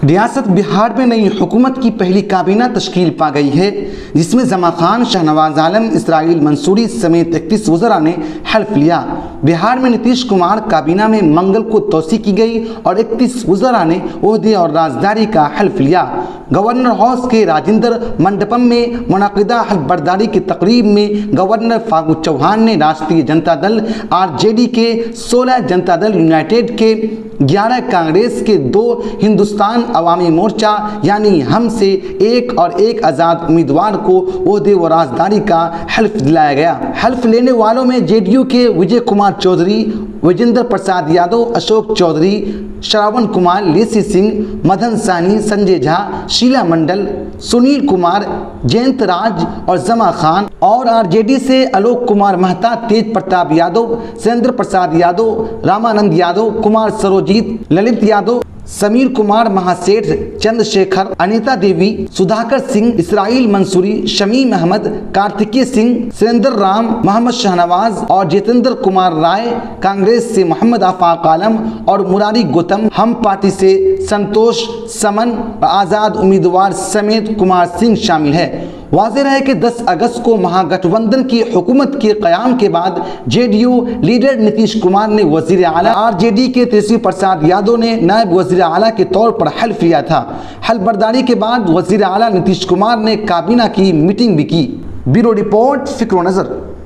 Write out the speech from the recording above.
रियासत बिहार में नई हुकूमत की पहली काबीना तश्कील पा गई है, जिसमें जमा खान, शाहनवाज आलम, इसराइल मंसूरी समेत 31 वज़रा ने हल्फ लिया। बिहार में नीतीश कुमार काबीना में मंगल को तोसी की गई और 31 वज़रा ने ओहदे और राजदारी का हल्फ लिया। गवर्नर हाउस के राजेंद्र मंडपम में मुनाकिदा हल्फ बर्दारी की तकरीब में गवर्नर फागू चौहान ने राष्ट्रीय जनता दल आरजेडी के 16, जनता दल यूनाइटेड के 11, कांग्रेस के 2, हिंदुस्तान अवामी मोर्चा यानी हम से एक और एक आज़ाद उम्मीदवार को ओहदे व राजदारी का हल्फ दिलाया गया। हल्फ लेने वालों में जेडीयू के विजय कुमार चौधरी, विजेंद्र प्रसाद यादव, अशोक चौधरी, श्रावण कुमार, लेसी सिंह, मदन साहनी, संजय झा, शीला मंडल, सुनील कुमार, जयंत राज और जमा खान, और आरजेडी से आलोक कुमार मेहता, तेज प्रताप यादव, सुरेंद्र प्रसाद यादव, रामानंद यादव, कुमार सरोजीत, ललित यादव, समीर कुमार महासेठ, चंद्रशेखर, अनीता देवी, सुधाकर सिंह, इसराइल मंसूरी, शमीम अहमद, कार्तिकेय सिंह, सुरेंद्र राम, मोहम्मद शाहनवाज और जितेंद्र कुमार राय, कांग्रेस से मोहम्मद आफाक आलम और मुरारी गौतम, हम पार्टी से संतोष समन और आज़ाद उम्मीदवार समेत कुमार सिंह शामिल है। वाज़ेह है कि 10 अगस्त को महागठबंधन की हुकूमत के क़याम के बाद जेडीयू लीडर नीतीश कुमार ने वज़ीर आला, आरजेडी के तेजस्वी प्रसाद यादव ने नायब वज़ीर आला के तौर पर हल्फ लिया था। हल्फ बर्दारी के बाद वज़ीर आला नीतीश कुमार ने काबीना की मीटिंग भी की। ब्यूरो रिपोर्ट, फ़िक्र नज़र।